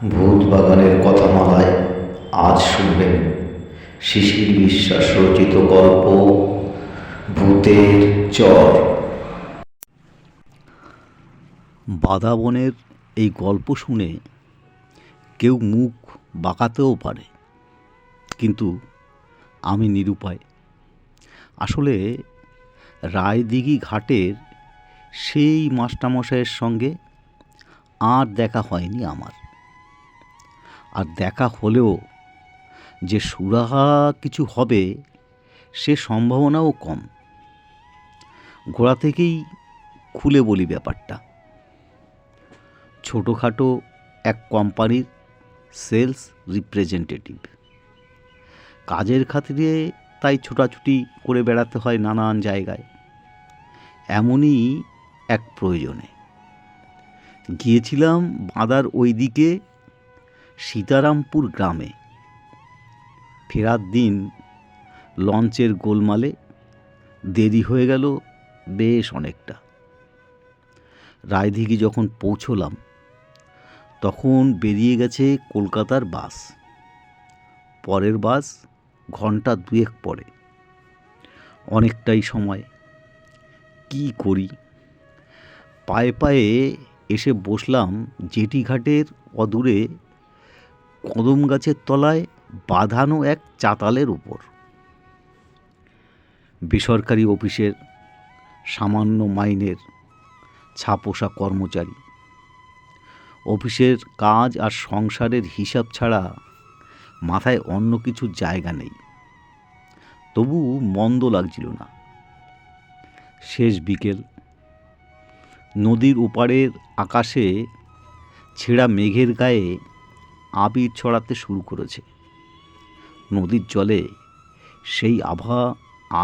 ভূত বাগানের কথামালায় আজ শুনবেন শিশির বিশ্বাস রচিত গল্প ভূতের চর। বাদাবনের এই গল্প শুনে কেউ মুখ বাঁকাতেও পারে, কিন্তু আমি নিরুপায়। আসলে রায়দিঘি ঘাটের সেই মাস্টারমশাইয়ের সঙ্গে আর দেখা হয়নি আমার। আর দেখা হলেও যে সুরাহা কিছু হবে সে সম্ভাবনাও কম। গোড়া থেকেই খুলে বলি ব্যাপারটা। ছোটোখাটো এক কোম্পানির সেলস রিপ্রেজেন্টেটিভ, কাজের খাতিরে তাই ছোটাছুটি করে বেড়াতে হয় নানান জায়গায়। এমনই এক প্রয়োজনে গিয়েছিলাম বাঁদার ওই দিকে সীতারামপুর গ্রামে। ফেরার দিন লঞ্চের গোলমালে দেরি হয়ে গেল বেশ অনেকটা। রায়দিঘি যখন পৌঁছলাম তখন বেরিয়ে গেছে কলকাতার বাস। পরের বাস ঘন্টা দুয়েক পরে। অনেকটাই সময়। কি করি? পায়ে পায়ে এসে বসলাম জেটিঘাটের অদূরে কদম গাছের তলায় বাঁধানো এক চাতালের উপর। বেসরকারি অফিসের সামান্য মাইনের ছাপোষা কর্মচারী। অফিসের কাজ আর সংসারের হিসাব ছাড়া মাথায় অন্য কিছুর জায়গা নেই। তবু মন্দ লাগছিল না। শেষ বিকেল। নদীর ওপারের আকাশে ছেঁড়া মেঘের গায়ে আবির ছড়াতে শুরু করেছে। নদীর জলে সেই আভা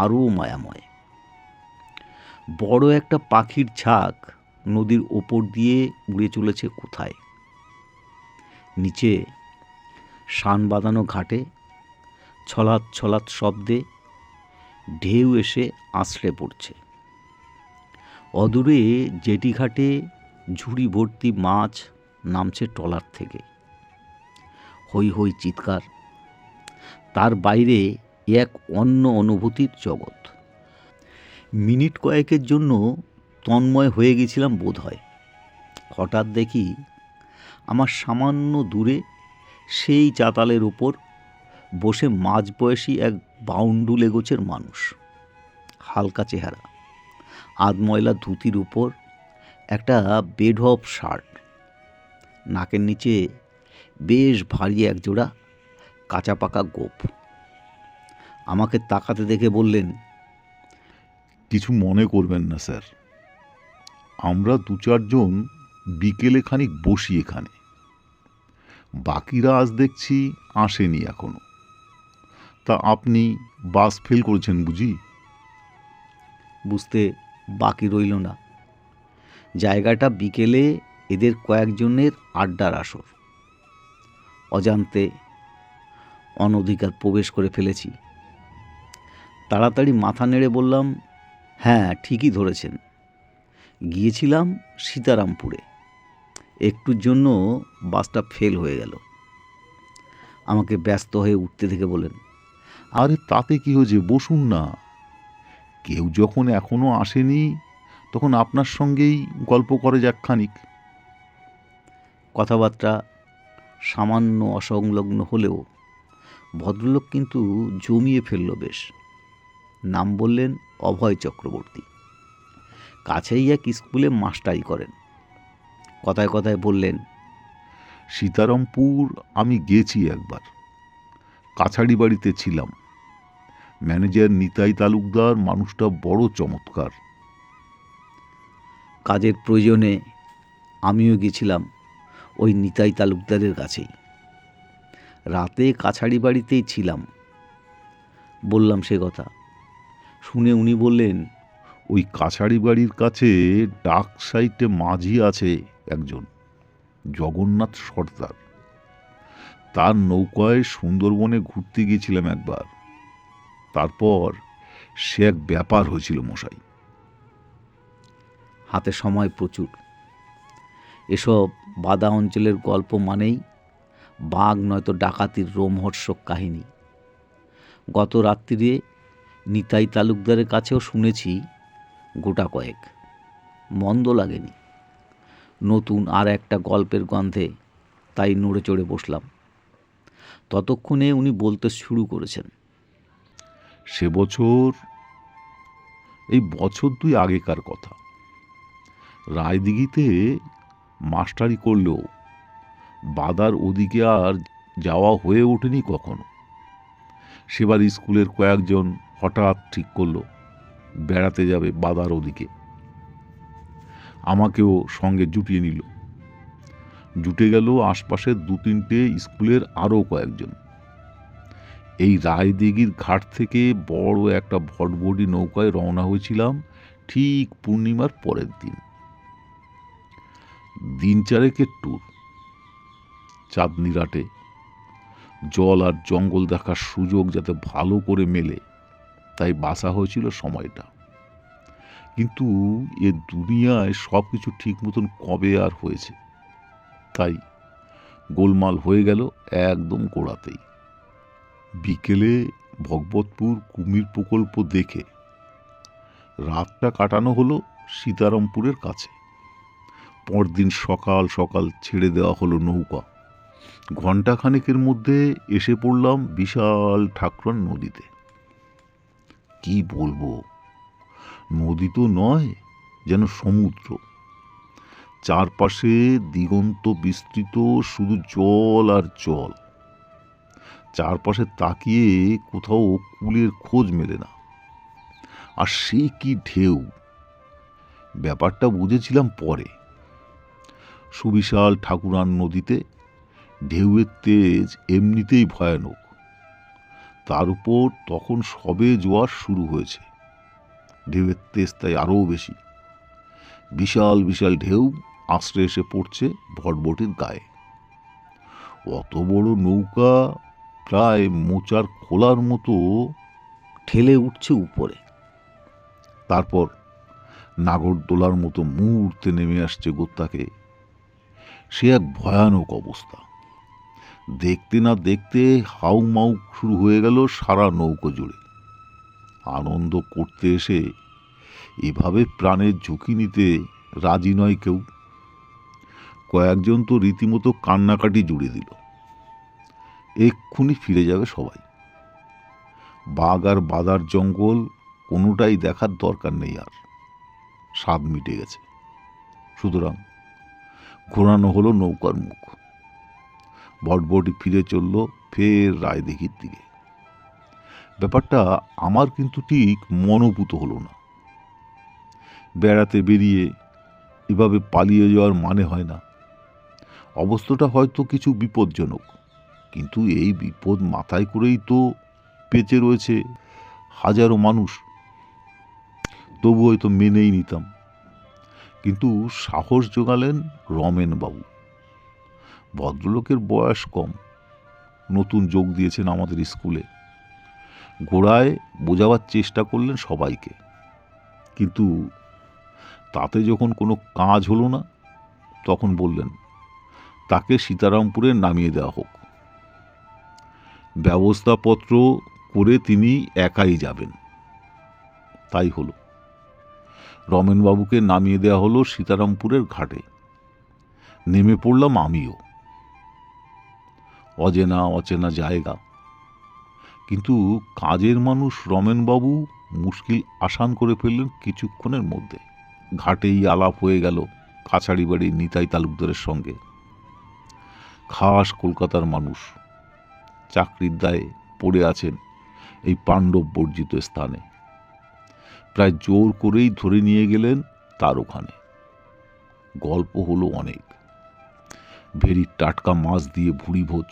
আরও মায়াময়। বড় একটা পাখির ঝাঁক নদীর ওপর দিয়ে উড়ে চলেছে কোথায়। নিচে শান বাঁধানো ঘাটে ছলাৎ ছলাৎ শব্দে ঢেউ এসে আছড়ে পড়ছে। অদূরে জেটিঘাটে ঝুড়ি ভর্তি মাছ নামছে ট্রলার থেকে। হই হই চিৎকার। তার বাইরে এক অন্য অনুভূতির জগৎ। মিনিট কয়েকের জন্য তন্ময় হয়ে গেছিলাম বোধ হয়। হঠাৎ দেখি আমার সামান্য দূরে সেই চাতালের ওপর বসে মাঝবয়সী এক বাউন্ডুলে গোছের মানুষ। হালকা চেহারা, আধময়লা ধুতির উপর একটা বেঢপ শার্ট, নাকের নিচে বেশ ভারী একজোড়া কাঁচা পাকা গোঁফ। আমাকে তাকাতে দেখে বললেন, কিছু মনে করবেন না স্যার, আমরা দু চারজন বিকেলে খানিক বসি এখানে। বাকিরা আজ দেখছি আসেনি এখনো। তা আপনি বাস ফেল করেছেন বুঝি? বুঝতে বাকি রইল না। জায়গাটা বিকেলে এদের কয়েকজনের আড্ডার আসর। অজান্তে অনধিকার প্রবেশ করে ফেলেছি। তাড়াতাড়ি মাথা নেড়ে বললাম, হ্যাঁ ঠিকই ধরেছেন, গিয়েছিলাম সীতারামপুরে। একটুর জন্য বাসটা ফেল হয়ে গেল। আমাকে ব্যস্ত হয়ে উঠতে থেকে বলেন, আরে তাতে কি হয়েছে, বসুন না। কেউ যখন এখনো আসেনি তখন আপনার সঙ্গেই গল্প করে যাক খানিক। কথাবার্তা সামান্য অসংলগ্ন হলেও ভদ্রলোক কিন্তু জমিয়ে ফেলল বেশ। নাম বললেন অভয় চক্রবর্তী। কাছেই এক স্কুলে মাস্টারি করেন। কথায় কথায় বললেন, সীতারামপুর আমি গেছি একবার, কাছাড়ি বাড়িতে ছিলাম। ম্যানেজার নিতাই তালুকদার মানুষটা বড় চমৎকার। কাজের প্রয়োজনে আমিও গেছিলাম ওই নিতাই তালুকদারের কাছেই। রাতে কাছাড়ি বাড়িতেই ছিলাম। বললাম সে কথা। শুনে উনি বললেন, ওই কাছাড়ি বাড়ির কাছে ডাক সাইটে মাঝি আছে একজন, জগন্নাথ সর্দার। তার নৌকায় সুন্দরবনে ঘুরতে গিয়েছিলাম একবার। তারপর সে এক ব্যাপার হয়েছিল মশাই। হাতে সময় প্রচুর। এসব বাদা অঞ্চলের গল্প মানেই বাঘ নয়তো ডাকাতির রোমহর্ষক কাহিনী। গত রাত্রিরে নিতাই তালুকদারের কাছেও শুনেছি গোটা কয়েক, মন্দ লাগেনি। নতুন আর একটা গল্পের গন্ধে তাই নড়ে চড়ে বসলাম। ততক্ষণে উনি বলতে শুরু করেছেন। সে বছর, এই বছর 2 আগেকার কথা। রায়দিঘিতে মাস্টারি করলেও বাদার ওদিকে আর যাওয়া হয়ে ওঠেনি কখনো। সেবার স্কুলের কয়েকজন হঠাৎ ঠিক করলো বেড়াতে যাবে বাদার ওদিকে। আমাকেও সঙ্গে জুটিয়ে নিল। জুটে গেল আশপাশের 2-3টে স্কুলের আরও কয়েকজন। এই রায়দিঘির ঘাট থেকে বড় একটা ভটভটি নৌকায় রওনা হয়েছিলাম ঠিক পূর্ণিমার পরের দিন। 3-4 ট্যুর। চাঁদনি রাতে জল আর জঙ্গল দেখার সুযোগ যাতে ভালো করে মেলে তাই বাসা হয়েছিল সময়টা। কিন্তু এ দুনিয়ায় সব কিছু ঠিক মতন কবে আর হয়েছে, তাই গোলমাল হয়ে গেল একদম গোড়াতেই। বিকেলে ভগবতপুর কুমির প্রকল্প দেখে রাতটা কাটানো হলো সীতারামপুরের কাছে। পরদিন সকাল সকাল ছেড়ে দেওয়া হলো নৌকা। ঘণ্টাখানেকের মধ্যে এসে পড়লাম বিশাল ঠাকুরান নদীতে। কি বলবো, নদী তো নয়, যেন সমুদ্র। চারপাশে দিগন্ত বিস্তৃত, শুধু জল আর জল। চারপাশে তাকিয়ে কোথাও কূলের খোঁজ মেলে না। আর সে কি ঢেউ! ব্যাপারটা বুঝেছিলাম পরে। সুবিশাল ঠাকুরান নদীতে ঢেউয়ের তেজ এমনিতেই ভয়ানক, তার উপর তখন সবে জোয়ার শুরু হয়েছে। ঢেউয়ের তেজ তাই আরও বেশি। বিশাল বিশাল ঢেউ আশ্রে এসে পড়ছে ভটভটির গায়ে। অত বড় নৌকা প্রায় মোচার খোলার মতো ঠেলে উঠছে উপরে। তারপর নাগরদোলার মতো মুহূর্তে নেমে আসছে গোত্তাকে। সে এক ভয়ানক অবস্থা। দেখতে না দেখতে হাউ মাউ শুরু হয়ে গেল সারা নৌকো জুড়ে। আনন্দ করতে এসে এভাবে প্রাণের ঝুঁকি নিতে রাজি নয় কেউ। কয়েকজন তো রীতিমতো কান্নাকাটি জুড়ে দিল। এক্ষুনি ফিরে যাবে সবাই। বাঘ আর বাদার জঙ্গল কোনোটাই দেখার দরকার নেই আর, স্বাদ মিটে গেছে। সুতরাং ঘোরানো হলো নৌকার মুখ। ভটভটি ফিরে চলল ফের রায়দিঘির দিকে। ব্যাপারটা আমার কিন্তু ঠিক মনোভূত হলো না। বেড়াতে বেরিয়ে এভাবে পালিয়ে যাওয়ার মানে হয় না। অবস্থাটা হয়তো কিছু বিপজ্জনক, কিন্তু এই বিপদ মাথায় করেই তো বেঁচে রয়েছে হাজারো মানুষ। তবু হয়তো মেনেই নিতাম। কিন্তু সাহস জোগালেন রমেনবাবু। ভদ্রলোকের বয়স কম, নতুন যোগ দিয়েছেন আমাদের স্কুলে। ঘোড়ায় বোঝাবার চেষ্টা করলেন সবাইকে, কিন্তু তাতে যখন কোনো কাজ হলো না তখন বললেন তাকে সীতারামপুরে নামিয়ে দেওয়া হোক। ব্যবস্থাপত্র করে তিনি একাই যাবেন। তাই হলো। রমেনবাবুকে নামিয়ে দেওয়া হলো সীতারামপুরের ঘাটে। নেমে পড়লাম আমিও। অচেনা অচেনা জায়গা, কিন্তু কাজের মানুষ রমেনবাবু মুশকিল আসান করে ফেললেন কিছুক্ষণের মধ্যে। ঘাটেই আলাপ হয়ে গেল কাছাড়ি বাড়ির নিতাই তালুকদারের সঙ্গে। খাস কলকাতার মানুষ, চাকরির দায়ে পড়ে আছেন এই পাণ্ডব বর্জিত স্থানে। প্রায় জোর করেই ধরে নিয়ে গেলেন তার ওখানে। গল্প হলো অনেক। ভেরি টাটকা মাছ দিয়ে ভুড়ি ভোজ।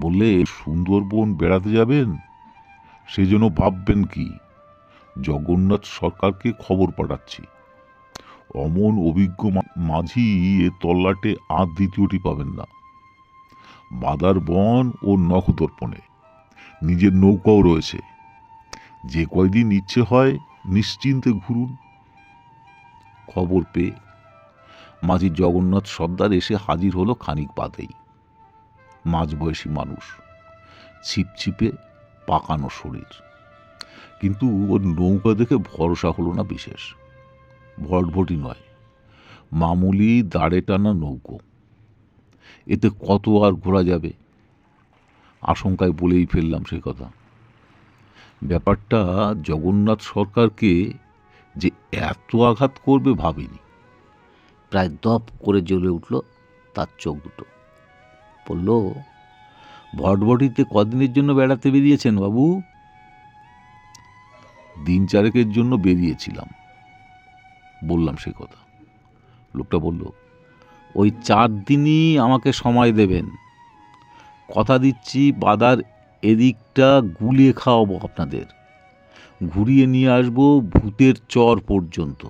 বললে সুন্দরবন বেড়াতে যাবেন, সেজন্য ভাববেন কি, জগন্নাথ সরকারকে খবর পাঠাচ্ছি। অমন অভিজ্ঞ মাঝি এ তল্লাটে আর দ্বিতীয়টি পাবেন না। বাদার বন ও নখদর্পণে নিজের নৌকাও রয়েছে। যে কয়দিন ইচ্ছে হয় নিশ্চিন্তে ঘুরুন। খবর পেয়ে মাঝি জগন্নাথ সর্দার এসে হাজির হলো খানিক বাদেই। মাঝবয়সী মানুষ, ছিপছিপে পাকানো শরীর। কিন্তু ওর নৌকা দেখে ভরসা হলো না বিশেষ। ভটভটি নয়, মামুলি দাঁড়ে টানা নৌকো। এতে কত আর ঘোরা যাবে? আশঙ্কায় বলেই ফেললাম সে কথা। ব্যাপারটা জগন্নাথ সরকারকে যে এত আঘাত করবে ভাবিনি। প্রায় দপ করে জ্বলে উঠল তার চোখ দুটো। বলল, ভটভটিতে কদিনের জন্য বেড়াতে বেরিয়েছেন বাবু? দিন চারেকের জন্য বেরিয়েছিলাম, বললাম সে কথা। লোকটা বলল, ওই 4 দিনই আমাকে সময় দেবেন। কথা দিচ্ছি বাদার এদিকটা গুলিয়ে খাওয়াবো আপনাদের। ঘুরিয়ে নিয়ে আসবো ভূতের চর পর্যন্ত।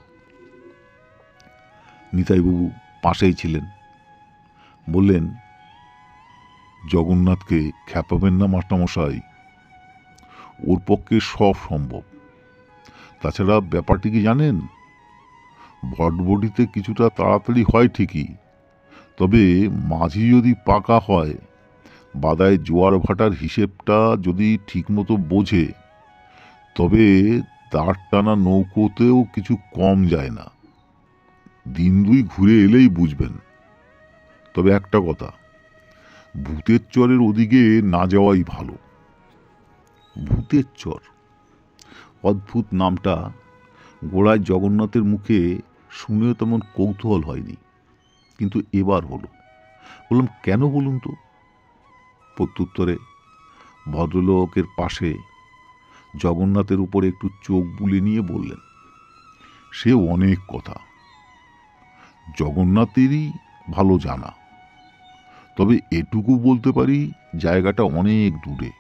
নিতাইবাবু পাশেই ছিলেন, বললেন, জগন্নাথকে খ্যাপাবেন না মাস্টারমশাই, ওর পক্ষে সব সম্ভব। তাছাড়া ব্যাপারটি কি জানেন, ভটভটিতে কিছুটা তাড়াতাড়ি হয় ঠিকই, তবে মাঝি যদি পাকা হয়, বাদায় জোয়ার ভাটার হিসেবটা যদি ঠিকমতো বোঝে, তবে দাঁড় টানা নৌকোতেও কিছু কম যায় না। দিন 2 ঘুরে এলেই বুঝবেন। তবে একটা কথা, ভূতের চরের ওদিকে না যাওয়াই ভালো। ভূতের চর, অদ্ভুত নামটা গোড়ায় জগন্নাথের মুখে শুনেও তেমন কৌতূহল হয়নি, কিন্তু এবার হলো। বললাম, কেন বলুন তো? প্রত্যুত্তরে ভদ্রলোকের পাশে জগন্নাথের উপর একটু চোখ বুলে নিয়ে বললেন, সে অনেক কথা, জগন্নাথেরই ভালো জানা। তবে এটুকু বলতে পারি, জায়গাটা অনেক দূরে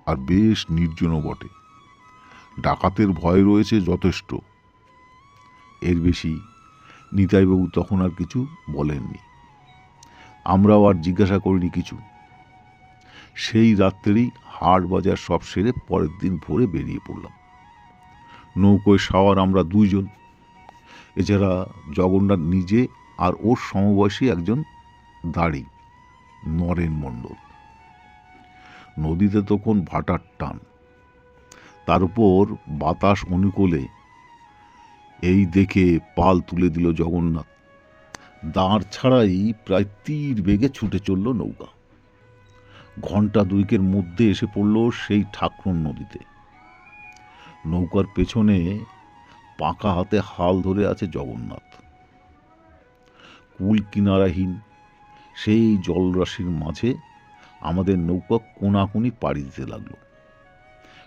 আর বেশ নির্জনও বটে। ডাকাতের ভয় রয়েছে যথেষ্ট। এর বেশি নিতাইবাবু তখন আর কিছু বলেননি। আমরাও আর জিজ্ঞাসা করিনি কিছু। সেই রাত্রেই হাট বাজার সব সেরে পরের দিন ভোরে বেরিয়ে পড়লাম। নৌকোয় সাওয়ার আমরা 2 জন, এছাড়া জগন্নাথ নিজে আর ওর সমবয়সী একজন দাড়ি, নরেন মণ্ডল। নদীতে তখন ভাটার টান, তার উপর বাতাস অনুকূলে। এই দেখে পাল তুলে দিল জগন্নাথ। দাঁড় ছাড়াই প্রায় তীর বেগে ছুটে চলল নৌকা। ঘন্টা 2 মধ্যে এসে পড়ল সেই ঠাকরুন নদীতে। নৌকার পেছনে পাকা হাতে হাল ধরে আছে জগন্নাথ। কুল কিনারাহীন সেই জলরাশির মাঝে আমাদের নৌকা কোনাকুনি পাড়ি দিতে লাগল।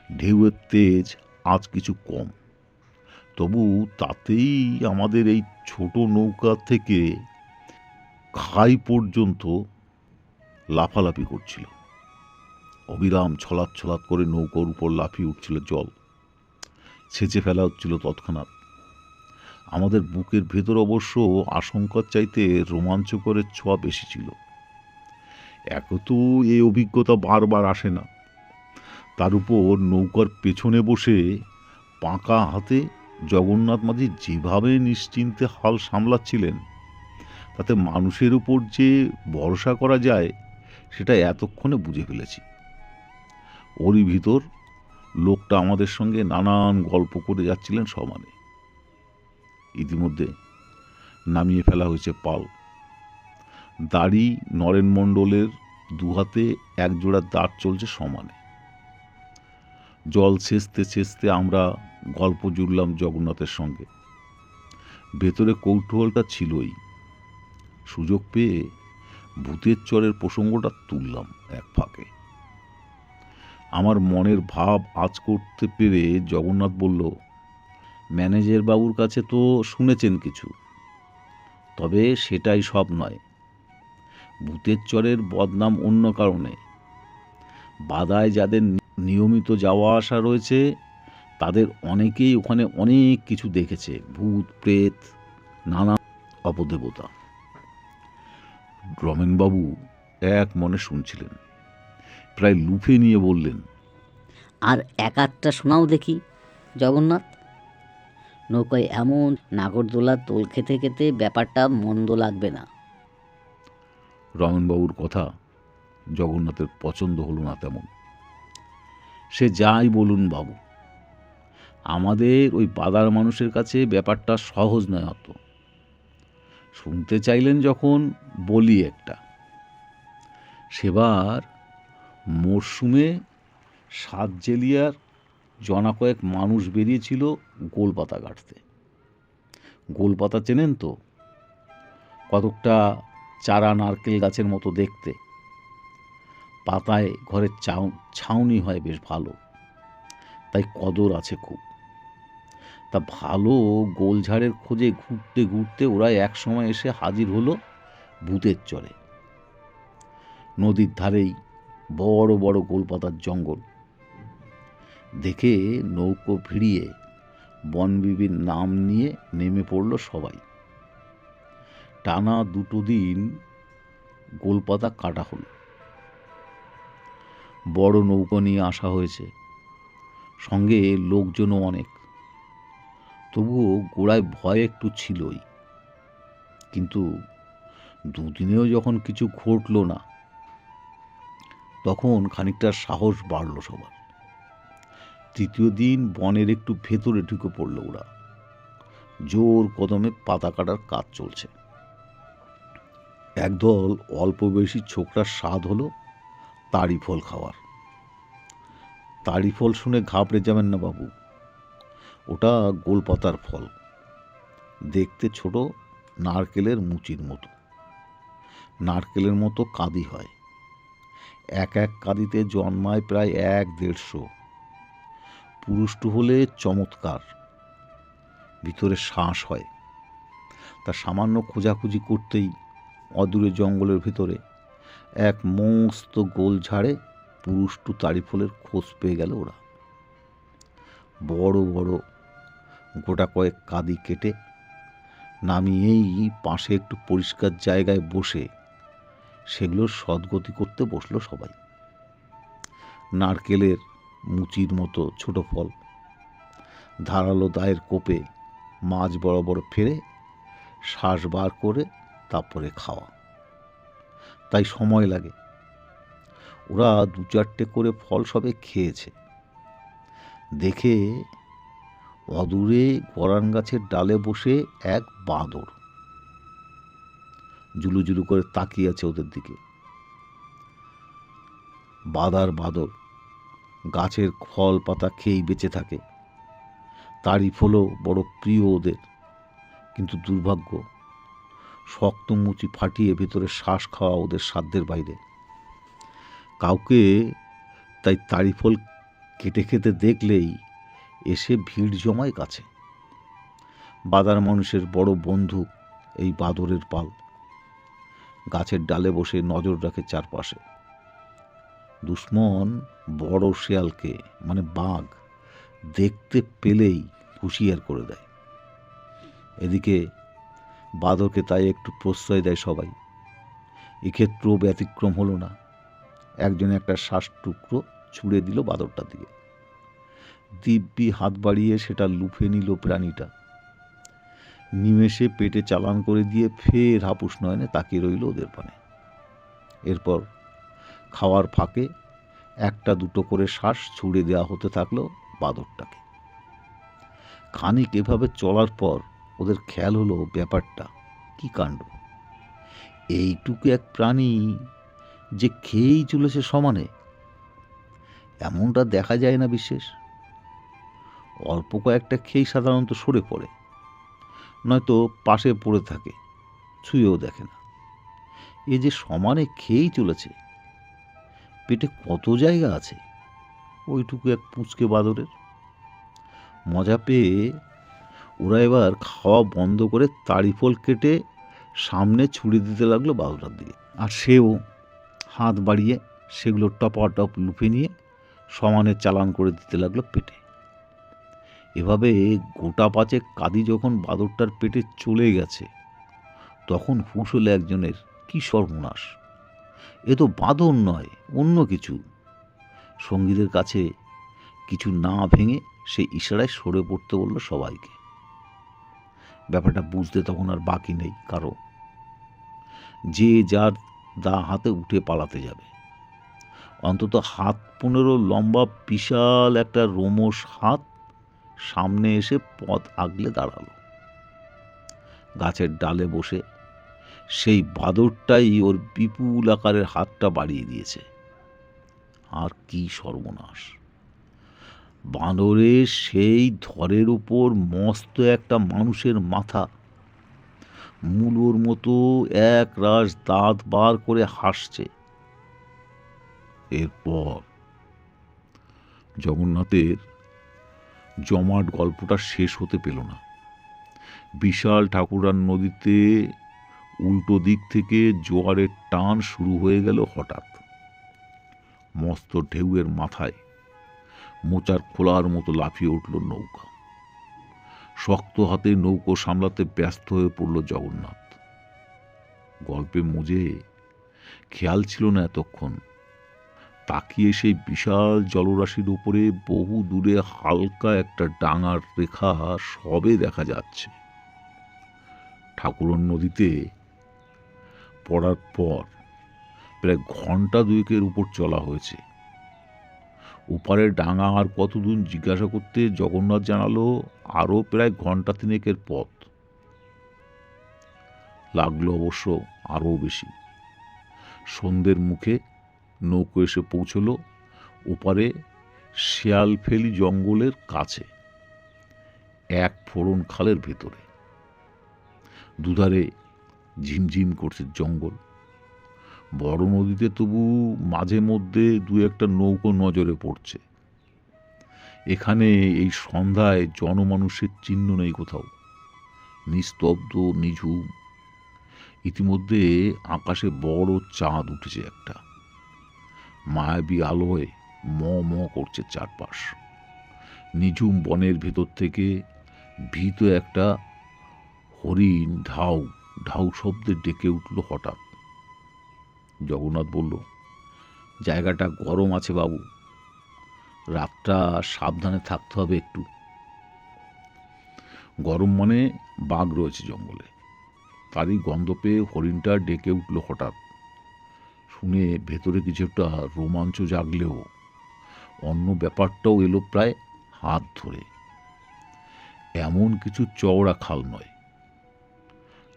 ঢেউয়ের তেজ আজ কিছু কম, তবু তাতেই আমাদের এই ছোট নৌকা থেকে খাই পর্যন্ত লাফালাফি করছিল। অবিরাম ছলাৎ ছলাৎ করে নৌকার উপর লাফিয়ে উঠছিল জল, ছেঁচে ফেলা হচ্ছিল তৎক্ষণাৎ। আমাদের বুকের ভেতর অবশ্য আশঙ্কার চাইতে রোমাঞ্চকরের ছোঁয়া বেশি ছিল। এক তো এই অভিজ্ঞতা বারবার আসে না, তার উপর নৌকার পেছনে বসে পাকা হাতে জগন্নাথ মাঝি যেভাবে নিশ্চিন্তে হাল সামলাচ্ছিলেন, তাতে মানুষের উপর যে ভরসা করা যায় সেটা এতক্ষণে বুঝে ফেলেছি। ওরই ভিতর লোকটা আমাদের সঙ্গে নানান গল্প করে যাচ্ছিলেন সমানে। ইতিমধ্যে নামিয়ে ফেলা হয়েছে পাল। দাড়ি নরেন মণ্ডলের 2 হাতে 1 জোড়া দাঁড় চলছে সমানে। জল ছেঁচতে ছেঁচতে আমরা গল্প জুড়লাম জগন্নাথের সঙ্গে। ভেতরে কৌতূহলটা ছিলই। সুযোগ পেয়ে ভূতের চরের প্রসঙ্গটা তুললাম এক ফাঁকে। আমার মনের ভাব আজ করতে পেরে জগন্নাথ বলল, ম্যানেজার বাবুর কাছে তো শুনেছেন কিছু, তবে সেটাই সব নয়। ভূতের চরের বদনাম অন্য কারণে। বাদায় যাদের নিয়মিত যাওয়া আসা রয়েছে, তাদের অনেকেই ওখানে অনেক কিছু দেখেছে, ভূত প্রেত, নানা অপদেবতা। রমেনবাবু এক মনে শুনছিলেন, প্রায় লুফে নিয়ে বললেন, আর 1-8টা শোনাও দেখি জগন্নাথ। নৌকায় এমন নাগরদোলা তোল খেতে খেতে ব্যাপারটা মন্দ লাগবে না। রমেনবাবুর কথা জগন্নাথের পছন্দ হলো না তেমন। সে যাই বলুন বাবু, আমাদের ওই বাদার মানুষের কাছে ব্যাপারটা সহজ নয় অত। শুনতে চাইলেন যখন বলি একটা। সেবার মরশুমে সাতজেলিয়ার জনা কয়েক মানুষ বেরিয়েছিল গোলপাতা কাটতে। গোলপাতা চেনেন তো? কতকটা চারা নারকেল গাছের মতো দেখতে, পাতায় ঘরের ছাউনি হয় বেশ ভালো, তাই কদর আছে খুব। তা ভালো গোলঝাড়ের খোঁজে ঘুরতে ঘুরতে ওরা এক সময় এসে হাজির হলো ভূতের চরে। নদীর ধারেই বড় বড় গোলপাতার জঙ্গল। দেখে নৌকো ভিড়িয়ে বনবিবির নাম নিয়ে নেমে পড়ল সবাই। টানা 2 দিন গোলপাতা কাটা হলো। বড় নৌকো নিয়ে আসা হয়েছে, সঙ্গে লোকজনও অনেক। তবুও গোড়ায় ভয় একটু ছিলই, কিন্তু 2 দিনেও যখন কিছু ঘটল না, তখন খানিকটা সাহস বাড়ল সবার। 3য় দিন বনের একটু ভেতরে ঢুকে পড়ল ওরা। জোর কদমে পাতা কাটার কাজ চলছে। একদল অল্প বয়সী ছোকরার স্বাদ হলো তাড়ি ফল খাওয়ার। তাড়ি ফল শুনে ঘাবড়ে যাবেন না বাবু, ওটা গোলপাতার ফল। দেখতে ছোট, নারকেলের মুচির মতো। নারকেলের মতো কাঁদি হয়। এক এক কাঁদিতে জন্মায় প্রায় 1-150। পুরুষ্টু হলে চমৎকার, ভিতরে শ্বাস হয়। তা সামান্য খোঁজাখুঁজি করতেই অদূরে জঙ্গলের ভিতরে এক মস্ত গোল ঝাড়ে পুরুষ্টু তাড়ি ফলের খোঁজ পেয়ে গেল ওরা। বড় বড় গোটা কয়েক কাঁদি কেটে নামিয়েই পাশে একটু পরিষ্কার জায়গায় বসে সেগুলোর সদ্গতি করতে বসলো সবাই। নারকেলের মুচির মতো ছোট ফল, ধারালো দায়ের কোপে মাছ বড় বড় ফেরে শ্বাস বার করে তারপরে খাওয়া, তাই সময় লাগে। ওরা 2-4টে করে ফল সবে খেয়েছে। দেখে অদূরে গরান গাছের ডালে বসে এক বাঁদর জুলুজুলু করে তাকিয়ে আছে ওদের দিকে। বাঁদর গাছের ফল পাতা খেয়েই বেঁচে থাকে। তাড়ি ফলও বড় প্রিয় ওদের, কিন্তু দুর্ভাগ্য, শক্ত মুচি ফাটিয়ে ভেতরে শ্বাস খাওয়া ওদের সাধ্যের বাইরে। কাউকে তাই তাড়ি ফল কেটে খেতে দেখলেই এসে ভিড় জমায় কাছে। বাদার মানুষের বড় বন্ধু এই বাঁদরের পাল। গাছের ডালে বসে নজর রাখে চারপাশে। দুশ্মন বড় শেয়ালকে, মানে বাঘ, দেখতে পেলেই হুঁশিয়ার করে দেয়। এদিকে বাঁদরকে তাই একটু প্রশ্রয় দেয় সবাই। এক্ষেত্রেও ব্যতিক্রম হলো না। একজনে একটা শ্বাস টুকরো ছুঁড়ে দিল বাঁদরটার দিকে। দিব্যি হাত বাড়িয়ে সেটা লুফে নিল প্রাণীটা। নিমেষে পেটে চালান করে দিয়ে ফের হাপুস নয়নে তাকিয়ে রইল ওদের পানে। এরপর খাওয়ার ফাঁকে 1-2 করে শ্বাস ছুঁড়ে দেওয়া হতে থাকলো বাঁদরটাকে। খানিক এভাবে চলার পর ওদের খেয়াল হলো ব্যাপারটা কি কাণ্ড। এইটুকু এক প্রাণী যে খেয়েই চলেছে সমানে, এমনটা দেখা যায় না বিশেষ। অল্প কয়েকটা খেয়েই সাধারণত সরে পড়ে, নয়তো পাশে পড়ে থাকে, ছুঁয়েও দেখে না। এ যে সমানে খেয়েই চলেছে, পেটে কত জায়গা আছে ওইটুকু এক পুঁচকে বাঁদরের। মজা পেয়ে ওরা এবার খাওয়া বন্ধ করে তাড়ি ফল কেটে সামনে ছুঁড়ে দিতে লাগলো বাঁদরটার দিকে। আর সেও হাত বাড়িয়ে সেগুলো টপাটপ লুফে নিয়ে সমানে চালান করে দিতে লাগলো পেটে। এভাবে গোটা 5 কাঁদি যখন বাঁদরটার পেটে চলে গেছে, তখন হুঁশ হলো একজনের, কি সর্বনাশ, এ তো বাঁদর নয়, অন্য কিছু। সঙ্গীদের কাছে কিছু না ভেঙে সে ইশারায় সরে পড়তে বলল সবাইকে। ব্যাপারটা বুঝতে তখন আর বাকি নেই কারো। যে যার দা হাতে উঠে পালাতে যাবে। অন্তত 15 হাত লম্বা বিশাল একটা রোমশ হাত সামনে এসে পথ আগলে দাঁড়ালো। গাছের ডালে বসে সেই বাদরটাই ওর বিপুল আকারের হাতটা বাড়িয়ে দিয়েছে। আর কি সর্বনাশ! বাঁদরের সেই ধরের উপর মস্ত একটা মানুষের মাথা, মূলোর মতো এক রাশ দাঁত বার করে হাসছে। এরপর জগন্নাথের জমাট গল্পটা শেষ হতে পেল না। বিশাল ঠাকুরান নদীতে উল্টো দিক থেকে জোয়ারের টান শুরু হয়ে গেল হঠাৎ। মস্ত ঢেউয়ের মাথায় মোচার খোলার মতো লাফিয়ে উঠল নৌকা। শক্ত হাতে নৌকো সামলাতে ব্যস্ত হয়ে পড়ল জগন্নাথ। গল্পে মজে খেয়াল ছিল না এতক্ষণ। তাকিয়ে সেই বিশাল জলরাশির উপরে বহু দূরে হালকা একটা ডাঙার রেখা সবে দেখা যাচ্ছে। ঠাকুরন নদীতে পড়ার পর প্রায় ঘন্টা দুয়েকের উপর চলা হয়েছে। ওপারের ডাঙা আর কতদূর জিজ্ঞাসা করতে জগন্নাথ জানালো আরও প্রায় ঘন্টা তিনেকের পথ। লাগলো অবশ্য আরও বেশি। সন্ধ্যের মুখে নৌকো এসে পৌঁছল ওপারে শিয়ালফেলি জঙ্গলের কাছে, এক ফোড়ন খালের ভেতরে। দুধারে ঝিমঝিম করছে জঙ্গল। বড় নদীতে তবু মাঝে মধ্যে দু একটা নৌকো নজরে পড়ছে। এখানে এই সন্ধ্যায় জনমানুষের চিহ্ন নেই কোথাও। নিস্তব্ধ, নিঝুম। ইতিমধ্যে আকাশে বড় চাঁদ উঠেছে একটা। মায়াবী আলোয় ম ম করছে চারপাশ। নিঝুম বনের ভেতর থেকে ভীত একটা হরিণ ঢাউ ঢাউ শব্দে ডেকে উঠল হঠাৎ। জগন্নাথ বলল, জায়গাটা গরম আছে বাবু, রাতটা সাবধানে থাকতে হবে একটু। গরম মানে বাঘ রয়েছে জঙ্গলে। তারই গন্ধ পেয়ে হরিণটা ডেকে উঠল হঠাৎ। শুনে ভেতরে কিছু একটা রোমাঞ্চ জাগলেও অন্য ব্যাপারটাও এলো প্রায় হাত ধরে। এমন কিছু চওড়া খাল নয়।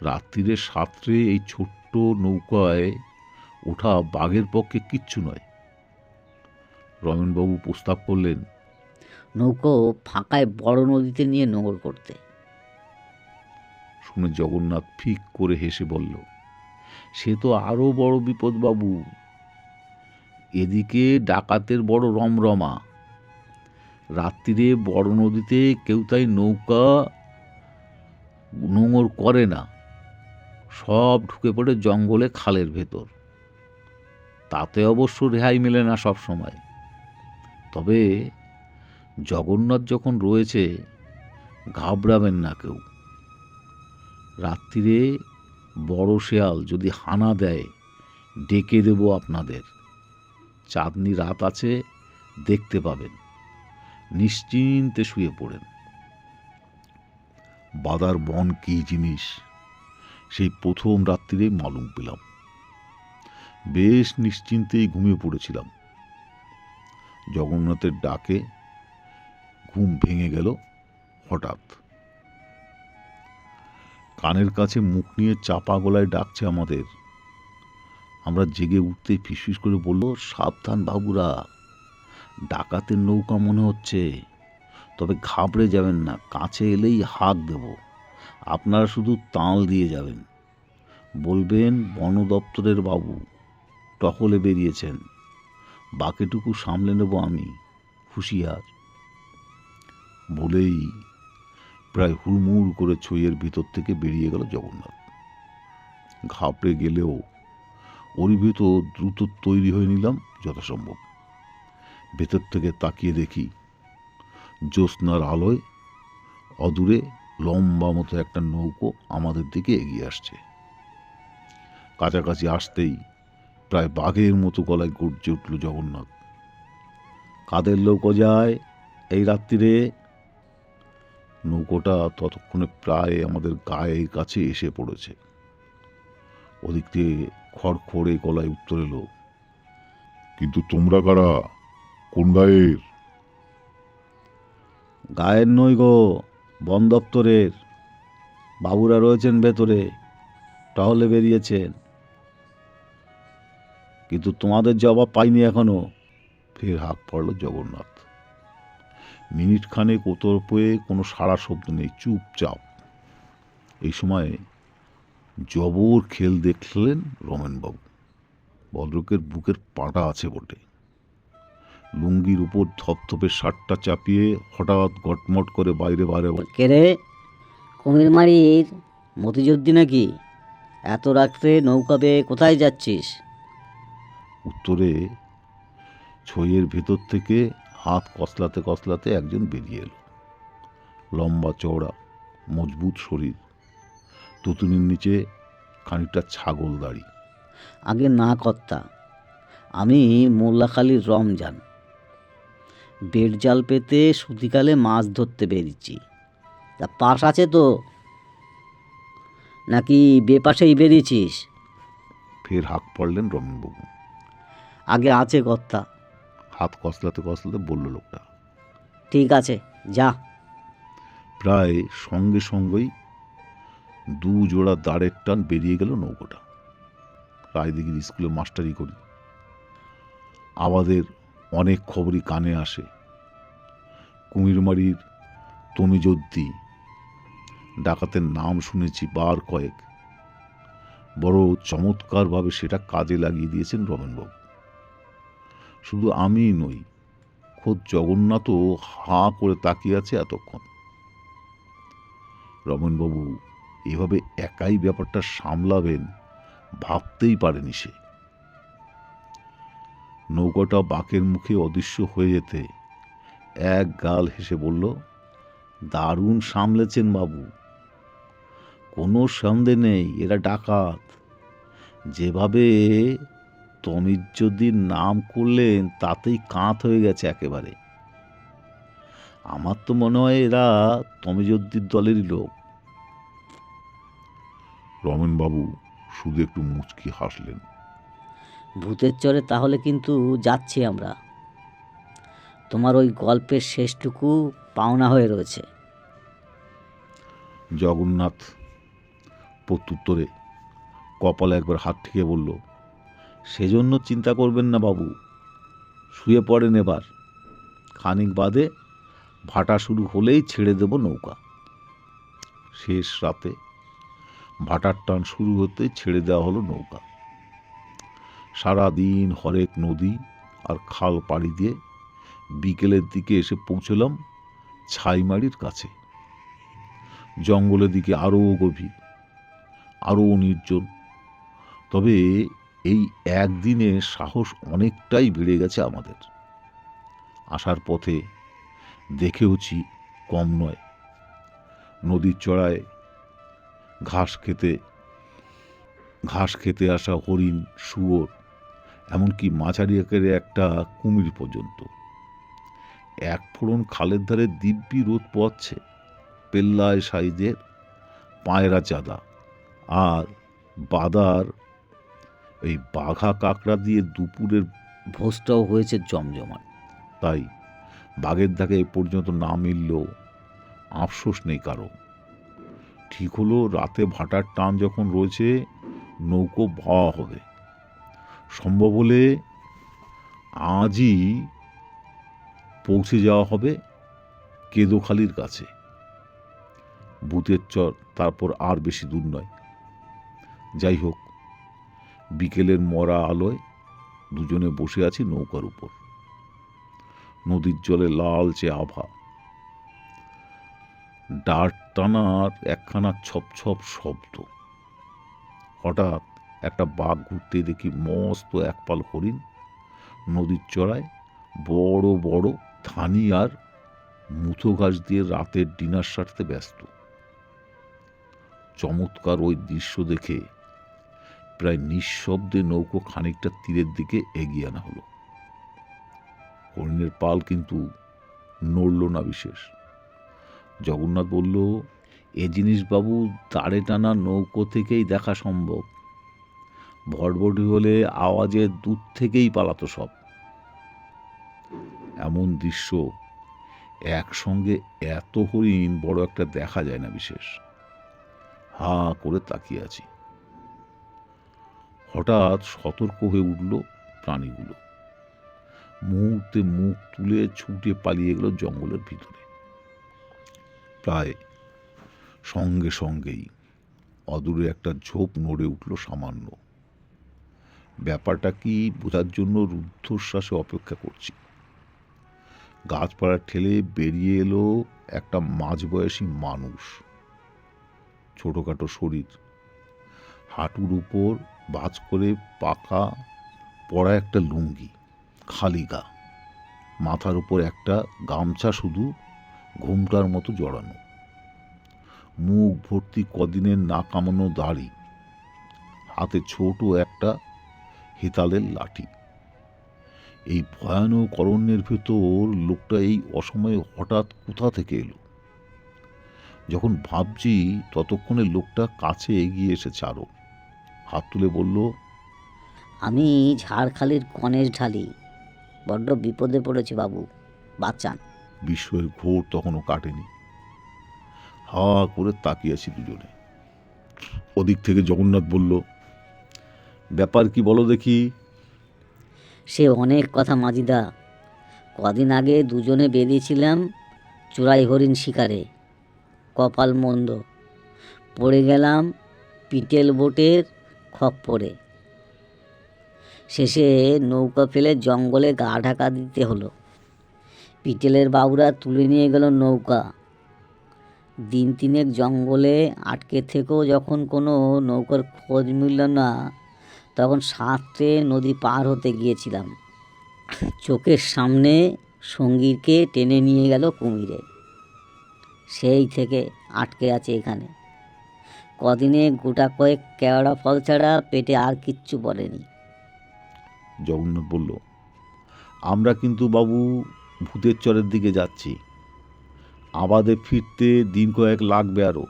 রাত্রিরে সাঁতরে এই ছোট্ট নৌকায় ওঠা বাঘের পক্ষে কিচ্ছু নয়। রমেনবাবু প্রস্তাব করলেন, নৌকো ফাঁকায় বড় নদীতে নিয়ে নোঙর করতে। শুনে জগন্নাথ ফিক করে হেসে বলল, সে তো আরও বড় বিপদ বাবু। এদিকে ডাকাতের বড় রমরমা। রাত্রিরে বড় নদীতে কেউ তাই নৌকা নোঙর করে না, সব ঢুকে পড়ে জঙ্গলে খালের ভেতর। তাতে অবশ্য রেহাই মেলে না সব সময়। তবে জগন্নাথ যখন রয়েছে, ঘাবড়াবেন না কেউ। রাত্রিরে বড় শেয়াল যদি হানা দেয়, ডেকে দেব আপনাদের। চাঁদনি রাত আছে, দেখতে পাবেন। নিশ্চিন্তে শুয়ে পড়েন। বাদার বন কি জিনিস সেই প্রথম রাত্রিরে মালুম পেলাম। বেশ নিশ্চিন্তেই ঘুমিয়ে পড়েছিলাম। জগন্নাথের ডাকে ঘুম ভেঙে গেল হঠাৎ। কানের কাছে মুখ নিয়ে চাপা গলায় ডাকছে আমাদের। আমরা জেগে উঠতেই ফিসফিস করে বলল, সাবধান বাবুরা, ডাকাতের নৌকা মনে হচ্ছে। তবে ঘাবড়ে যাবেন না, কাছে এলেই হাঁক দেব। আপনারা শুধু তাল দিয়ে যাবেন, বলবেন বন দপ্তরের বাবু টহলে বেরিয়েছেন। বাকিটুকু সামলে নেব আমি, হুঁশিয়ার। বলেই প্রায় হুড়মুড় করে ছইয়ের ভিতর থেকে বেরিয়ে গেল জগন্নাথ। ঘাবড়ে গেলেও ওর ভিতর দ্রুত তৈরি হয়ে নিলাম যথাসম্ভব। ভেতর থেকে তাকিয়ে দেখি জ্যোৎস্নার আলোয় অদূরে লম্বা মতো একটা নৌকো আমাদের দিকে এগিয়ে আসছে। কাছাকাছি আসতেই প্রায় বাঘের মতো গলায় গর্জে উঠল জগন্নাথ, কাদের নৌকো যায় এই রাত্রিরে? নৌকোটা ততক্ষণে প্রায় আমাদের গায়ের কাছে এসে পড়েছে। ওদিক দিয়ে খড়খড়ে গলায় উত্তর এলো, কিন্তু তোমরা কারা, কোন গায়ের? গায়ের নই গো, বন দপ্তরের। বাবুরা রয়েছেন ভেতরে, টহলে বেরিয়েছেন, কিন্তু তোমাদের জবাব পাইনি এখনো। ফের হাঁক পড়ল জগন্নাথ। মিনিট খানেক ওতর পেয়ে কোনো সাড়া শব্দ নেই, চুপচাপ। এই সময় জবর খেল দেখলেন রমেনবাবু। ভদ্রকের বুকের পাটা আছে বটে। লুঙ্গির উপর ধপধপে শার্টটা চাপিয়ে হঠাৎ গটমট করে বাইরে বাইরে কে রে, কুমিরমারির মতিযুদ্ধি নাকি? এত রাত্রে নৌকা বেয়ে কোথায় যাচ্ছিস? উত্তরে ছইয়ের ভেতর থেকে হাত কসলাতে কসলাতে একজন বেরিয়ে এলো। লম্বা চওড়া, মজবুত শরীর, তুতুনির নিচে খানিকটা ছাগল দাড়ি। আগে না কর্তা, আমি মোল্লাখালীর রমজান। বেড জাল পেতে সুতিকালে মাছ ধরতে বেরিয়েছি। তা পাশ আছে তো, নাকি বেপাশেই বেরিয়েছিস? ফের হাঁক পড়লেন রমেনবাবু। আগে আছে কর্তা। হাত কসলাতে কসলাতে বলল লোকটা। ঠিক আছে, যা। প্রায় সঙ্গে সঙ্গেই দু জোড়া দাঁড়ের টান বেরিয়ে গেল নৌকোটা। রায়দিঘির স্কুলে মাস্টারি করি, আমাদের অনেক খবরই কানে আসে। কুমিরমারির তমিজদ্দি ডাকাতের নাম শুনেছি বার কয়েক। বড় চমৎকারভাবে সেটা কাজে লাগিয়ে দিয়েছেন রমেনবাবু। শুধু আমিই নই, খোদ জগন্নাথও হাঁ করে তাকিয়ে আছে এতক্ষণ। রমেনবাবু এভাবে একাই ব্যাপারটা সামলাবেন ভাবতেই পারেনি সে। নৌকাটা বাঁকের মুখে অদৃশ্য হয়ে যেতে এক গাল হেসে বলল, দারুণ সামলেছেন বাবু, কোনো সন্দেহ নেই এরা ডাকাত। যেভাবে তমিজুদ্দিন নাম করলেন তাতেই কাঁত হয়ে গেছে একেবারে। আমার তো মনে হয় এরা তমিজুদ্দিন দলেরই লোক। রমেনবাবু শুধু একটু মুচকি হাসলেন। ভূতের চরে তাহলে কিন্তু যাচ্ছি আমরা। তোমার ওই গল্পের শেষটুকু পাওনা হয়ে রয়েছে। জগন্নাথ প্রত্যুত্তরে কপালে একবার হাত ঠেকে বলল, সেজন্য চিন্তা করবেন না বাবু, শুয়ে পড়েন এবার। খানিক বাদে ভাটা শুরু হলেই ছেড়ে দেব নৌকা। শেষ রাতে ভাটার টান শুরু হতে ছেড়ে দেওয়া হলো নৌকা। সারাদিন হরেক নদী আর খাল পাড়ি দিয়ে বিকেলের দিকে এসে পৌঁছলাম ছাইমারির কাছে। জঙ্গলের দিকে আরও গভীর, আরও নির্জন। তবে এই একদিনে সাহস অনেকটাই বেড়ে গেছে আমাদের। আসার পথে দেখেওছি কম নয়। নদীর চড়ায় ঘাস খেতে আসা হরিণ, শুয়োর, এমনকি মাঝারি আকারে একটা কুমির পর্যন্ত। এক ফোড়ন খালের ধারে দিব্যি রোদ পোয়াচ্ছে পেল্লায় সাইজের পায়রা চাঁদা, আর বাদার এই বাঘা কাঁকড়া দিয়ে দুপুরের ভোজটাও হয়েছে জমজমাট। তাই বাঘের ধাকে এ পর্যন্ত না মিললেও আফসোস নেই কারো। ঠিক হলো রাতে ভাটার টান যখন রয়েছে নৌকো ভাওয়া হবে। সম্ভব হলে আজই পৌঁছে যাওয়া হবে কেদোখালির কাছে। ভূতের চর তারপর আর বেশি দূর নয়। যাই হোক, বিকেলের মরা আলোয় দুজনে বসে আছি নৌকার উপর। নদীর জলে লালচে আভা, ডাট টানার একখানা ছপ ছপ শব্দ। হঠাৎ একটা বাঘ ঘুরতে দেখি মস্ত একপাল হরিণ নদীর চড়ায় বড় বড় ধানি আর মুথো ঘাস দিয়ে রাতের ডিনার সারতে ব্যস্ত। চমৎকার ওই দৃশ্য দেখে প্রায় নিঃশব্দে নৌকো খানিকটা তীরের দিকে এগিয়ে আনা হলো। হরিণের পাল কিন্তু নড়ল না বিশেষ। জগন্নাথ বলল, এ জিনিস বাবু দাঁড়ে টানা নৌকো থেকেই দেখা সম্ভব। ভটভটি হলে আওয়াজে দূর থেকেই পালাতো সব। এমন দৃশ্য একসঙ্গে এত হরিণ বড় একটা দেখা যায় না বিশেষ। হা করে তাকিয়ে আছি। হঠাৎ সতর্ক হয়ে উঠল প্রাণীগুলো। মুহূর্তে মুখ তুলে ছুটে পালিয়ে গেল জঙ্গলের ভিতরে। প্রায় সঙ্গে সঙ্গেই অদূরে একটা ঝোপ নড়ে উঠল সামান্য। ব্যাপারটা কি বোঝার জন্য রুদ্ধশ্বাসে অপেক্ষা করছি। গাছপালা ঠেলে বেরিয়ে এলো একটা মাঝবয়সী মানুষ। ছোটখাটো শরীর, হাঁটুর উপর ভাঁজ করে পাকা পরা একটা লুঙ্গি, খালি গা, মাথার উপর একটা গামছা শুধু ঘোমটার মতো জড়ানো, মুখ ভর্তি কদিনের না কামানো দাড়ি, হাতে ছোট একটা হেতালের লাঠি। এই ভয়ানক অরণ্যের ভেতর লোকটা এই অসময়ে হঠাৎ কোথা থেকে এলো। যখন ভাবছি ততক্ষণে লোকটা কাছে এগিয়ে এসেছে আরো। হাত তুলে বলল, আমি ঝাড়খালির গণেশ ঢালি, বড্ড বিপদে পড়েছি বাবু, বাঁচান। বিস্ময়ের ঘোর তখনও কাটেনি। হা করে তাকিয়ে আছি দুজনে। ওদিক থেকে জগন্নাথ বলল, ব্যাপার কি বলো দেখি। সে অনেক কথা মাজিদা। কদিন আগে দুজনে বেরিয়েছিলাম চোরাই হরিণ শিকারে। কপাল মন্দ, পড়ে গেলাম পিটেল বোটের খপ্পরে। শেষে নৌকা ফেলে জঙ্গলে গা ঢাকা দিতে হলো। পিটেলের বাবুরা তুলে নিয়ে গেল নৌকা। দিন তিনেক জঙ্গলে আটকে থেকেও যখন কোনো নৌকার খোঁজ মিলল না, তখন সাঁতরে নদী পার হতে গিয়েছিলাম। চোখের সামনে সঙ্গীকে টেনে নিয়ে গেল কুমিরে। সেই থেকে আটকে আছে এখানে। কদিনে গোটা কয়েক কেওড়া ফল ছাড়া পেটে আর কিচ্ছু পড়েনি। জগন্নাথ বলল, আমরা কিন্তু বাবু ভূতের চরের দিকে যাচ্ছি। আবাদে ফিরতে দিন কয়েক লাগবে আরো।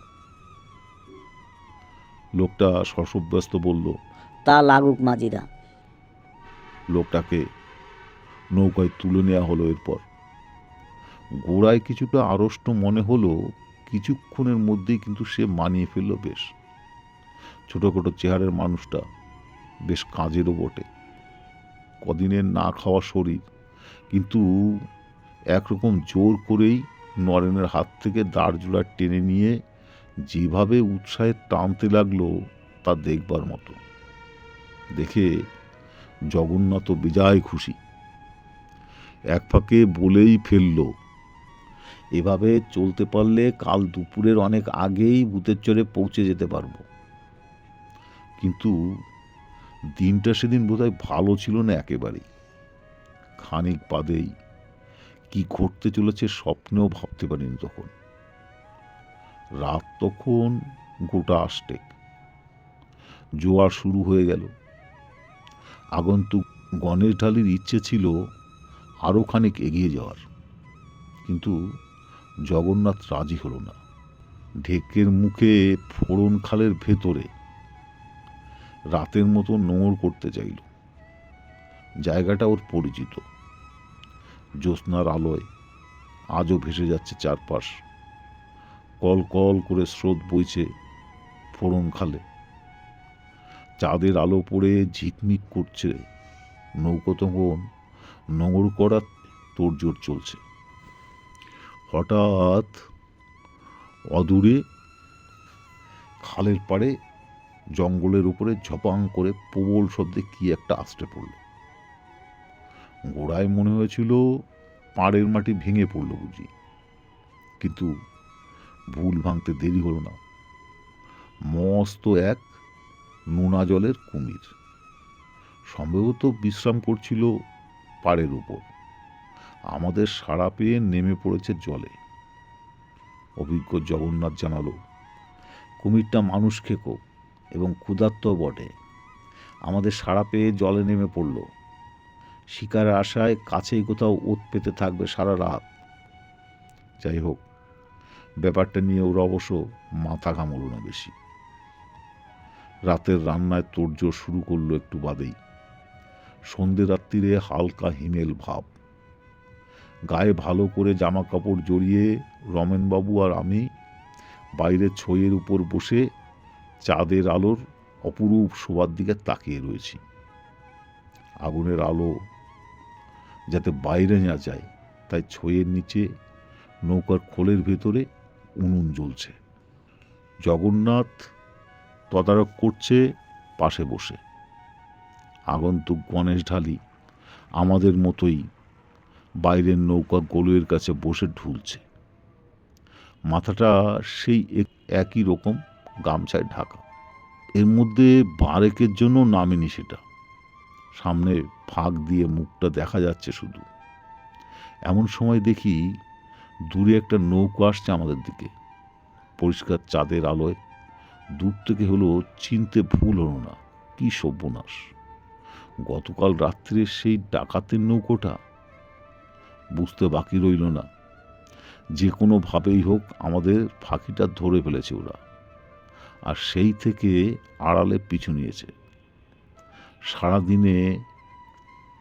লোকটা শশব্যস্ত বলল। তা লাগুক মাজিরা। লোকটাকে নৌকায় তুলে নেওয়া হলো। এরপর গোড়ায় কিছুটা আড়ষ্ট মনে হলো, কিছুক্ষণের মধ্যেই কিন্তু সে মানিয়ে ফেলল বেশ। ছোটখাটো চেহারের মানুষটা বেশ কাজেরও বটে। কদিনের না খাওয়া শরীর, কিন্তু একরকম জোর করেই নরেনের হাত থেকে দাঁড়জোড়া টেনে নিয়ে যেভাবে উৎসাহে টানতে লাগলো তা দেখবার মতো। দেখে জগন্নাথ বেজায় খুশি। এক ফাঁকে বলেই ফেলল, এভাবে চলতে পারলে কাল দুপুরের অনেক আগেই ভূতের চরে পৌঁছে যেতে পারবো। কিন্তু দিনটা সেদিন বোধহয় ভালো ছিল না একেবারেই। খানিক বাদেই কি ঘটতে চলেছে স্বপ্নেও ভাবতে পারিনি তখন। রাত তখন গোটা আষ্টেক। জোয়ার শুরু হয়ে গেল। আগন্তুক গণেশ ঢালির ইচ্ছে ছিল আরও খানিক এগিয়ে যাওয়ার, কিন্তু জগন্নাথ রাজি হলো না। ঢেকের মুখে ফোড়ন খালের ভেতরে রাতের মতো নোঙর করতে চাইল। জায়গাটা ওর পরিচিত। জ্যোৎস্নার আলোয় আজও ভেসে যাচ্ছে চারপাশ। কল কল করে স্রোত বইছে ফোড়ন খালে। চাঁদের আলো পড়ে ঝিকমিক করছে। নৌকো তখন নোঙর করা তোড়জোড় চলছে। হঠাৎ অদূরে খালের পাড়ে জঙ্গলের উপরে ঝপাং করে প্রবল শব্দে কি একটা আছড়ে পড়ল। গোড়ায় মনে হয়েছিল পাড়ের মাটি ভেঙে পড়ল বুঝি, কিন্তু ভুল ভাঙতে দেরি হলো না। মস্ত এক নোনা জলের কুমির সম্ভবত বিশ্রাম করছিল পাড়ের উপর। আমাদের সাড়া পেয়ে নেমে পড়েছে জলে। অভিজ্ঞ জগন্নাথ জানালো, কুমিরটা মানুষ খেকো এবং ক্ষুধার্ত বটে। আমাদের সাড়া পেয়ে জলে নেমে পড়ল। শিকারের আশায় কাছেই কোথাও ওত পেতে থাকবে সারা রাত। যাই হোক, ব্যাপারটা নিয়ে ওরা অবশ্য মাথা ঘামল না বেশি। রাতের রান্নায় তোড়জোড় শুরু করলো একটু বাদেই। সন্ধে রাত্রিরে হালকা হিমেল ভাব। গায়ে ভালো করে জামা কাপড় জড়িয়ে রমেনবাবু আর আমি বাইরে ছইয়ের উপর বসে চাঁদের আলোর অপরূপ শোভার দিকে তাকিয়ে রয়েছি। আগুনের আলো যাতে বাইরে না যায় তাই ছইয়ের নিচে নৌকার খোলের ভেতরে উনুন জ্বলছে। জগন্নাথ তদারক করছে পাশে বসে। আগন্তুক গণেশ ঢালি আমাদের মতোই বাইরের নৌকা গোলের কাছে বসে ঢুলছে। মাথাটা সেই একই রকম গামছায় ঢাকা। এর মধ্যে বারেকের জন্য নামেনি সেটা। সামনে ফাঁক দিয়ে মুখটা দেখা যাচ্ছে শুধু। এমন সময় দেখি দূরে একটা নৌকা আসছে আমাদের দিকে। পরিষ্কার চাঁদের আলোয় দূর থেকে হলো চিনতে ভুল হলো না। কি সর্বনাশ! গতকাল রাত্রে সেই ডাকাতের নৌকোটা। বুঝতে বাকি রইল না, যে কোনোভাবেই হোক আমাদের ফাঁকিটা ধরে ফেলেছে ওরা, আর সেই থেকে আড়ালে পিছু নিয়েছে। সারাদিনে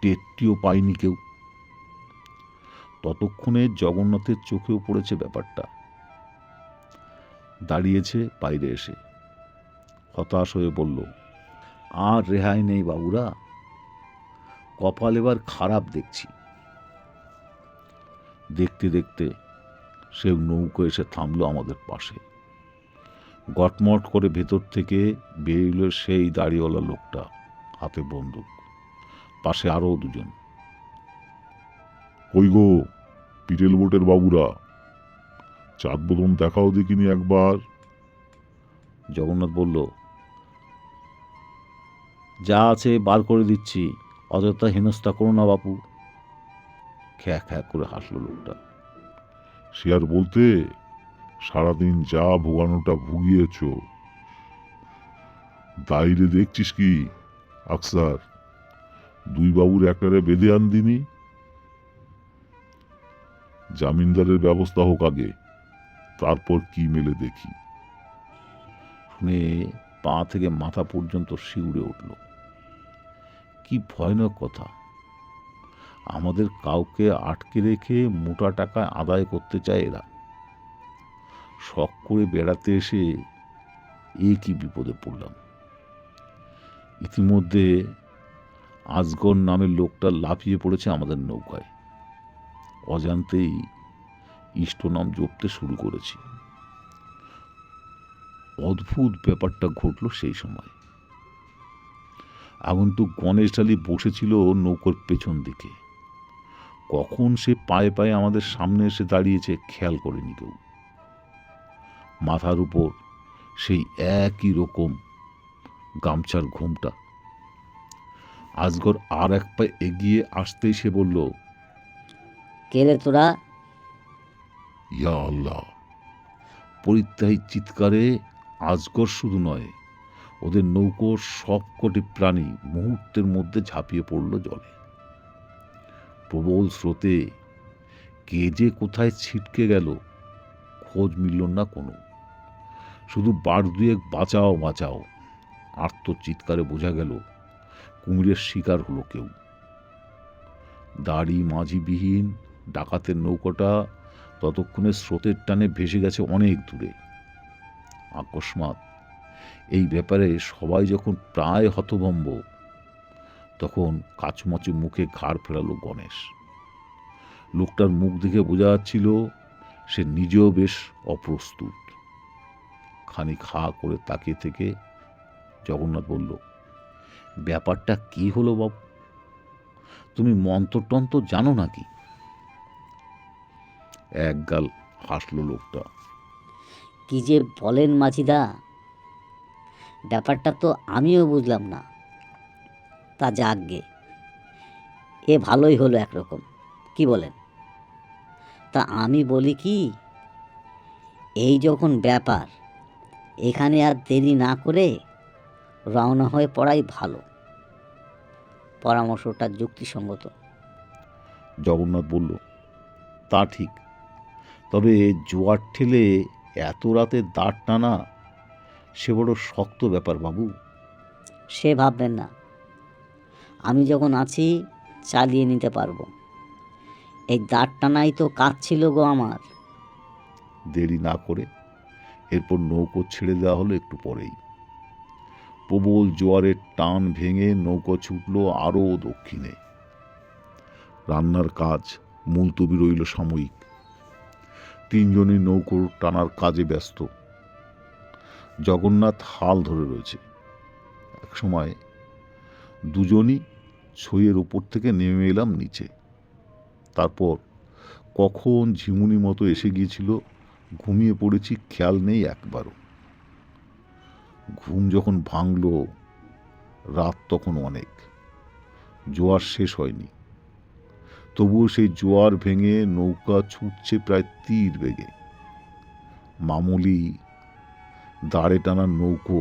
টেরটিও পায়নি কেউ। ততক্ষণে জগন্নাথের চোখেও পড়েছে ব্যাপারটা। দাঁড়িয়েছে বাইরে এসে, হতাশ হয়ে বলল, আর রেহাই নেই বাবুরা, কপাল এবার খারাপ দেখছি। দেখতে দেখতে সে নৌকো এসে থামলো আমাদের পাশে। গটমট করে ভেতর থেকে বেরিয়ে সেই দাড়িওয়ালা লোকটা, হাতে বন্দুক, পাশে আরও দুজন। কই গো পিটেল বোটের বাবুরা, চাঁদ বোধন দেখাও দেখিনি একবার। জগন্নাথ বলল, যা আছে বার করে দিচ্ছি, অযথা হেনস্থা করো না বাপু। খ্যা খ্যা করে হাসলো লোকটা। সে আর বলতে, সারাদিন যা ভোগানোটা ভুগিয়েছ। বাইরে দেখছিস কি আকসার, দুই বাবুর একটারে বেঁধে আন দিনি। জামিনদারের ব্যবস্থা হোক আগে, তারপর কি মেলে দেখি। শুনে পা থেকে মাথা পর্যন্ত শিউরে উঠল। কি ভয়ানক কথা! আমাদের কাউকে আটকে রেখে মোটা টাকা আদায় করতে চায় এরা। শখ করে বেড়াতে এসে কি বিপদে পড়লাম। ইতিমধ্যে আজগর নামের লোকটা লাফিয়ে পড়েছে আমাদের নৌকায়। অজান্তেই ইষ্টনাম জপতে শুরু করেছি। অদ্ভুত ব্যাপারটা ঘটল সেই সময়। আগন্তুক গণেশ ঢালি বসেছিল নৌকোর পেছন দিকে। কখন সে পায়ে পায়ে আমাদের সামনে এসে দাঁড়িয়েছে খেয়াল করেনি কেউ। মাথার উপর সেই একই রকম গামছার ঘোমটা। আজগর আর এক পা এগিয়ে আসতেই সে বলল, কে রে তোরা? ইয়া আল্লাহ! পরিত্যাহী চিৎকারে আজগর শুধু নয়, ওদের নৌকোর সবকটি প্রাণী মুহূর্তের মধ্যে ঝাঁপিয়ে পড়ল জলে। প্রবল স্রোতে কে যে কোথায় ছিটকে গেল খোঁজ মিলল না কোনো। শুধু বার দুয়েক বাঁচাও বাঁচাও আর্ত চিৎকারে বোঝা গেল কুমিরের শিকার হলো কেউ। দাড়ি মাঝিবিহীন ডাকাতের নৌকাটা ততক্ষণে স্রোতের টানে ভেসে গেছে অনেক দূরে। আকস্মাৎ এই ব্যাপারে সবাই যখন প্রায় হতভম্ব, তখন কাচুমাচু মুখে ঘাড় ফেরালো গণেশ। লোকটার মুখ দেখে বোঝা যাচ্ছিল সে নিজেও বেশ অপ্রস্তুত। খানিক হা করে তাকিয়ে থেকে জগন্নাথ বলল, ব্যাপারটা কি হলো বাবু? তুমি মন্ত্রটন্ত্র জানো নাকি? একগাল হাসলো লোকটা। কি যে বলেন মাঝিদা, ব্যাপারটা তো আমিও বুঝলাম না। তা যাকগে, এ ভালোই হলো একরকম, কি বলেন? তা আমি বলি কি, এই যখন ব্যাপার, এখানে আর দেরি না করে রওনা হয়ে পড়াই ভালো। পরামর্শটা যুক্তিসঙ্গত। জগন্নাথ বলল, তা ঠিক, তবে জোয়ার ঠেলে এত রাতে দাঁড় টানা সে বড় শক্ত ব্যাপার বাবু। সে ভাববেন না, আমি যখন আছি চালিয়ে নিতে পারবো। এই দাঁড় টানাই তো কাজ ছিল গো আমার। দেরি না করে এরপর নৌকো ছেড়ে দেওয়া হলো একটু পরেই। প্রবল জোয়ারের টান ভেঙে নৌকো ছুটল আরও দক্ষিণে। রান্নার কাজ মুলতবি রইল সাময়িক। তিনজনই নৌকো টানার কাজে ব্যস্ত। জগন্নাথ হাল ধরে রয়েছে। এক সময় দুজনই ছইয়ের উপর থেকে নেমে এলাম নিচে। তারপর কখন ঝিমুনি মতো এসে গিয়েছিল, ঘুমিয়ে পড়েছি, খেয়াল নেই একবারও। ঘুম যখন ভাঙল, রাত তখন অনেক, জোয়ার শেষ হয়নি। তবুও সেই জোয়ার ভেঙে নৌকা ছুটছে প্রায় তীর বেগে। মামুলি দাঁড়ে টানা নৌকো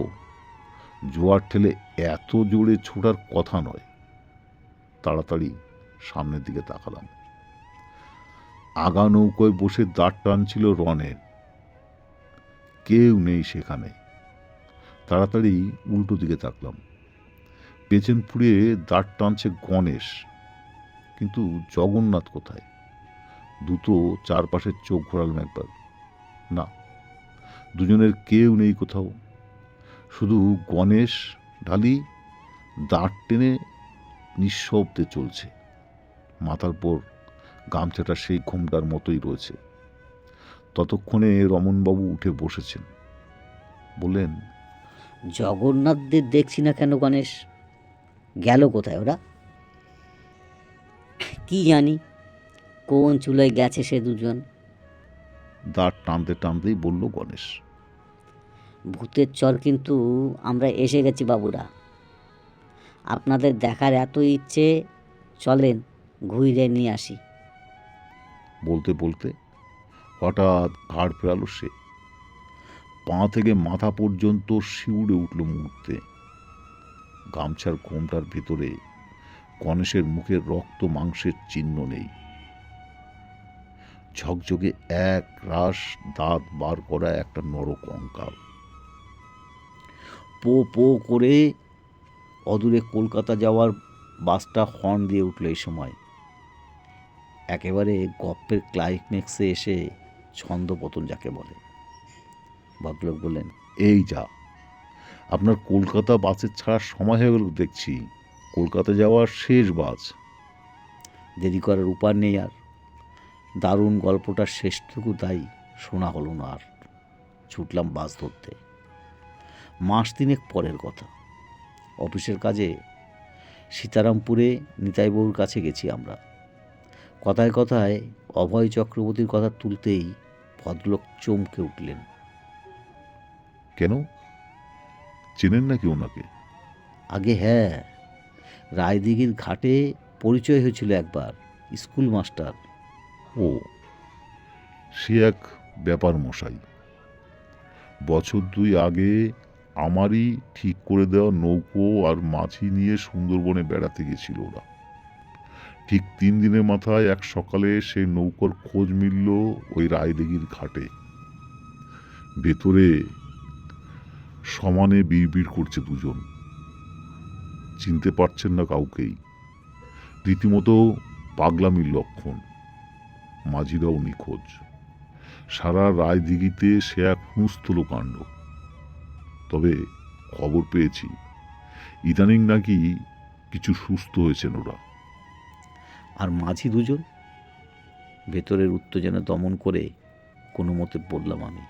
জোয়ার ঠেলে এত জোরে ছোটার কথা নয়। তাড়াতাড়ি সামনের দিকে তাকালাম। আগা নৌকোয় বসে দাঁড় টানছিল রনের। কেউ নেই সেখানে। তাড়াতাড়ি উল্টো দিকে তাকলাম। পেছন ফুড়ে দাঁড় টানছে গণেশ, কিন্তু জগন্নাথ কোথায়? দুটো চারপাশের চোখ ঘোরালাম একবার। না, দুজনের কেউ নেই কোথাও। শুধু গণেশ ঢালি দাঁড় টেনে নিঃশব্দে চলছে। মাথার পর গামছাটা সেই ঘোমটার মতোই রয়েছে। ততক্ষণে রমনবাবু উঠে বসেছেন। বললেন, জগন্নাথদের দেখছি না কেন গণেশ? গেল কোথায় ওরা? কি জানি কোন চুলোয় গেছে সে দুজন। দাঁড় টানতে টানতেই বলল গণেশ। ভূতের চর কিন্তু আমরা এসে গেছি বাবুরা। আপনাদের দেখার এত ইচ্ছে, চলেন ঘুরে নিয়ে আসি। বলতে বলতে হঠাৎ ঘাড় ফেরালো সে। পা থেকে মাথা পর্যন্ত শিউরে উঠল মুহূর্তে। গামছার ঘোমটার ভেতরে গণেশের মুখের রক্ত মাংসের চিহ্ন নেই। ঝকঝকে এক রাশ দাঁত বার করা একটা নরকঙ্কাল। পো পো করে অদূরে কলকাতা যাওয়ার বাসটা হর্ন দিয়ে উঠল এই সময়। একেবারে গপ্পের ক্লাইম্যাক্সে এসে ছন্দপতন যাকে বলে। ভদ্রলোক বললেন, এই যা, আপনার কলকাতা বাসের ছাড়ার সময় হয়ে গেল দেখছি। কলকাতা যাওয়ার শেষ বাস। দেরি করার উপায় নেই আর। দারুণ গল্পটার শেষটুকু তাই শোনা হলো না আর। ছুটলাম বাস ধরতে। মাস তিনেক পরের কথা। অফিসের কাজে সীতারামপুরে নিতাইবাবুর কাছে গেছি আমরা। কথায় কথায় অভয় চক্রবর্তীর কথা তুলতেই ভদ্রলোক চমকে উঠলেন। কেন, চেনেন নাকি ওনাকে? আগে হ্যাঁ, রায়দিঘির ঘাটে পরিচয় হয়েছিল একবার, স্কুল মাস্টার। ও, সে এক ব্যাপার মশাই। বছর দুই আগে আমারই ঠিক করে দেওয়া নৌকো আর মাঝি নিয়ে সুন্দরবনে বেড়াতে গেছিল ওরা। ঠিক 3 দিনের মাথায় এক সকালে সেই নৌকোর খোঁজ মিলল ওই রায়দিঘির ঘাটে। ভেতরে সমানে বিড়বিড় করছে দুজন। চিনতে পারছেন না কাউকেই। রীতিমতো পাগলামির লক্ষণ। মাঝিরাও নিখোঁজ। সারা রায়দিঘিতে সে এক হুঁস্থল কাণ্ড। তবে খবর পেয়েছি ইদানিং নাকি কিছু সুস্থ হয়েছেন ওরা। আর মাঝি দুজন? ভেতরের উত্তেজনা দমন করে কোনো মতে বললাম আমি,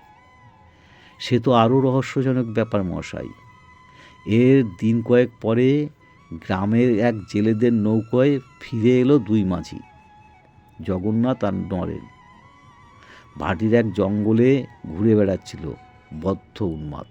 সে তো আরও রহস্যজনক ব্যাপার মশাই। এর দিন কয়েক পরে গ্রামের এক জেলেদের নৌকোয় ফিরে এলো 2 মাঝি, জগন্নাথ আর নরেন। ভাটির এক জঙ্গলে ঘুরে বেড়াচ্ছিল বদ্ধ উন্মাদ।